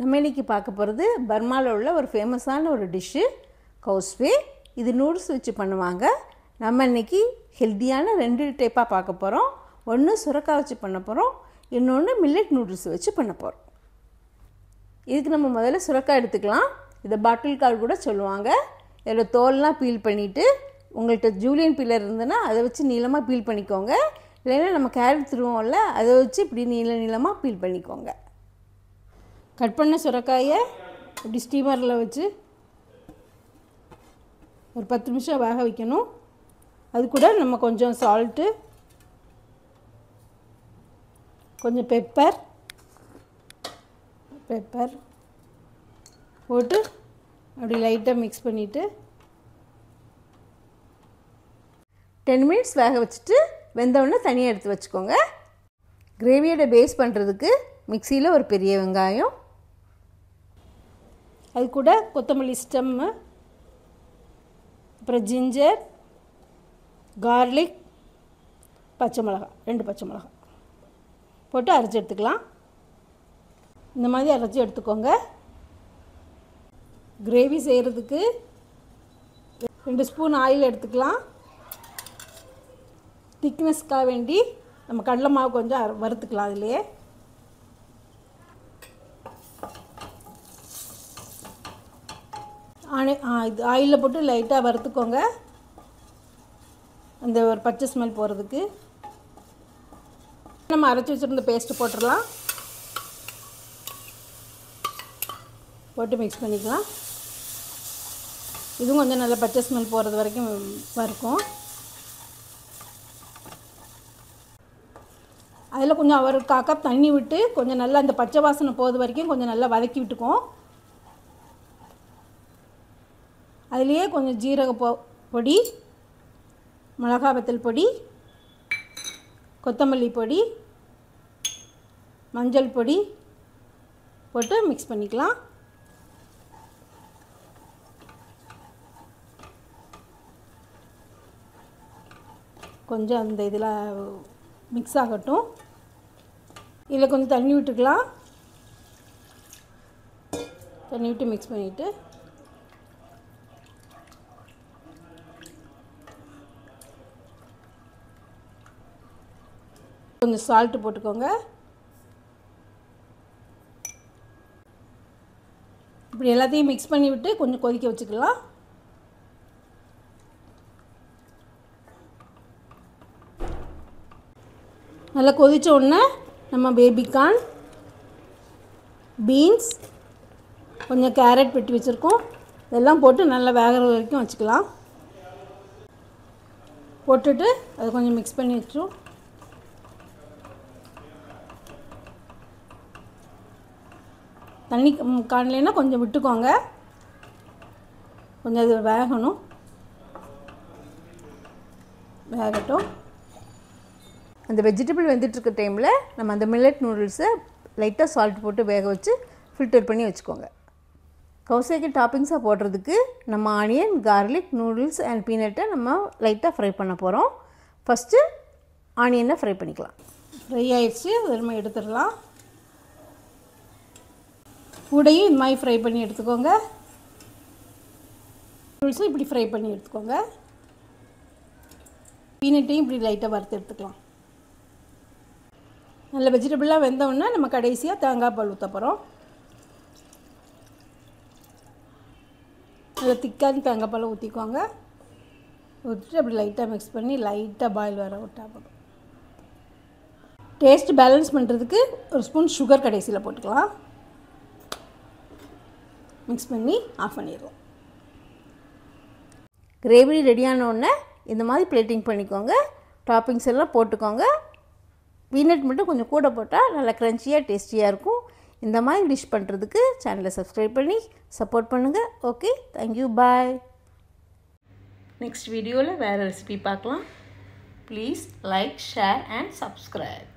நம்ம இன்றைக்கி பார்க்க போகிறது பர்மாவில் உள்ள ஒரு ஃபேமஸான ஒரு டிஷ்ஷு கௌஸ்வே. இது நூடுல்ஸ் வச்சு பண்ணுவாங்க. நம்ம இன்றைக்கி ஹெல்த்தியான 2 டைப்பாக பார்க்க போகிறோம். ஒன்று சுரக்காய் வச்சு பண்ண போகிறோம், இன்னொன்று மில்லட் நூடுல்ஸ் வச்சு பண்ண போகிறோம். இதுக்கு நம்ம முதல்ல சுரக்காய் எடுத்துக்கலாம். இதை பாட்டில் கால் கூட சொல்லுவாங்க. இதில் தோல்லாம் பீல் பண்ணிவிட்டு, உங்கள்கிட்ட ஜூலியன் பீலர் இருந்ததுன்னா அதை வச்சு நீளமாக பீல் பண்ணிக்கோங்க. இல்லைன்னா நம்ம கேரட் துருவோம்ல, அதை வச்சு இப்படி நீளமாக பீல் பண்ணிக்கோங்க. கட் பண்ண சுரக்காயை இப்படி ஸ்டீமரில் வச்சு ஒரு 10 நிமிஷம் வேக வைக்கணும். அது கூட நம்ம கொஞ்சம் சால்ட்டு, கொஞ்சம் பெப்பர் போட்டு அப்படி லைட்டாக மிக்ஸ் பண்ணிவிட்டு 10 மினிட்ஸ் வேக வச்சுட்டு வெந்தவுடனே தனியாக எடுத்து வச்சுக்கோங்க. கிரேவியோட பேஸ் பண்ணுறதுக்கு மிக்சியில் ஒரு பெரிய வெங்காயம், அது கூட கொத்தமல்லி ஸ்டெம்மு, அப்புறம் ஜிஞ்சர், கார்லிக், பச்சை மிளகாய், 2 பச்சை மிளகாய் போட்டு அரைச்சி எடுத்துக்கலாம். இந்த மாதிரி அரைச்சி எடுத்துக்கோங்க. கிரேவி செய்கிறதுக்கு 2 ஸ்பூன் ஆயில் எடுத்துக்கலாம். திக்னஸ்க்காக வேண்டி நம்ம கடலை மாவு கொஞ்சம் வறுத்துக்கலாம். அதிலே இது ஆயிலில் போட்டு லைட்டாக வறுத்துக்கோங்க, அந்த ஒரு பச்சை ஸ்மெல் போகிறதுக்கு. நம்ம அரைச்சி வச்சுருந்த பேஸ்ட்டு போட்டுடலாம். போட்டு மிக்ஸ் பண்ணிக்கலாம். இதுவும் கொஞ்சம் நல்ல பச்சை ஸ்மெல் போகிறது வரைக்கும் வறுக்கும். அதில் கொஞ்சம் ஒரு 1/4 கப் தண்ணி விட்டு கொஞ்சம் நல்லா அந்த பச்சை வாசனை போகிறது வரைக்கும் கொஞ்சம் நல்லா வதக்கி விட்டுக்குவோம். அதுலேயே கொஞ்சம் ஜீரக பொடி, மிளகாய் வத்தல் பொடி, கொத்தமல்லி பொடி, மஞ்சள் பொடி போட்டு மிக்ஸ் பண்ணிக்கலாம். கொஞ்சம் அந்த இதில் மிக்ஸ் ஆகட்டும். இதில் கொஞ்சம் தண்ணி விட்டுக்கலாம். தண்ணி விட்டு மிக்ஸ் பண்ணிவிட்டு கொஞ்சம் சால்ட்டு போட்டுக்கோங்க. இப்படி எல்லாத்தையும் மிக்ஸ் பண்ணி விட்டு கொஞ்சம் கொதிக்க வச்சுக்கலாம். நல்லா கொதித்த உடனே நம்ம பேபிகார்ன், பீன்ஸ், கொஞ்சம் கேரட் வெட்டி வச்சுருக்கோம், இதெல்லாம் போட்டு நல்லா வேகிற வரைக்கும் வச்சுக்கலாம். போட்டுட்டு அதை கொஞ்சம் மிக்ஸ் பண்ணி வச்சிடும். தண்ணி காணலைன்னா கொஞ்சம் விட்டுக்கோங்க, கொஞ்சம் அது வேகணும், வேகட்டும். அந்த வெஜிடபிள் வெந்துட்டுருக்க டைமில் நம்ம அந்த மில்லட் நூடுல்ஸை லைட்டாக சால்ட் போட்டு வேக வச்சு ஃபில்டர் பண்ணி வச்சுக்கோங்க. கௌசேக்கு டாப்பிங்ஸாக போடுறதுக்கு நம்ம ஆனியன், கார்லிக், நூடுல்ஸ் அண்ட் பீனட்டை நம்ம லைட்டாக ஃப்ரை பண்ண போகிறோம். ஃபஸ்ட்டு ஆனியனை ஃப்ரை பண்ணிக்கலாம். ஃப்ரை ஆகிடுச்சு, அதை நம்ம எடுத்துடலாம். கூடையும் இந்த மாதிரி ஃப்ரை பண்ணி எடுத்துக்கோங்க. நூடுல்ஸும் இப்படி ஃப்ரை பண்ணி எடுத்துக்கோங்க. பீனட்டையும் இப்படி லைட்டாக வறுத்து எடுத்துக்கலாம். நல்ல வெஜிடபிளாக வெந்தோடனே நம்ம கடைசியாக தேங்காய் பால் ஊற்ற போகிறோம். நல்ல திக்கான தேங்காய் பால் ஊற்றிக்குவாங்க. ஊற்றிட்டு அப்படி லைட்டாக மிக்ஸ் பண்ணி லைட்டாக பாயில் வர விட்டா போதும். டேஸ்ட் பேலன்ஸ் பண்ணுறதுக்கு ஒரு ஸ்பூன் சுகர் கடைசியில் போட்டுக்கலாம். மிக்ஸ் பண்ணி ஆஃப் பண்ணிடுவோம். கிரேவி ரெடியானோடனே இந்த மாதிரி பிளேட்டிங் பண்ணிக்கோங்க. டாப்பிங்ஸ் எல்லாம் போட்டுக்கோங்க. பீனட் மட்டும் கொஞ்சம் கூட போட்டால் நல்லா க்ரன்ச்சியாக டேஸ்டியாக இருக்கும். இந்த மாதிரி டிஷ் பண்ணுறதுக்கு சேனலை சப்ஸ்கிரைப் பண்ணி சப்போர்ட் பண்ணுங்கள். ஓகே, தேங்க்யூ, பாய். நெக்ஸ்ட் வீடியோவில் வேறு ரெசிபி பார்க்கலாம். Please like, share and subscribe.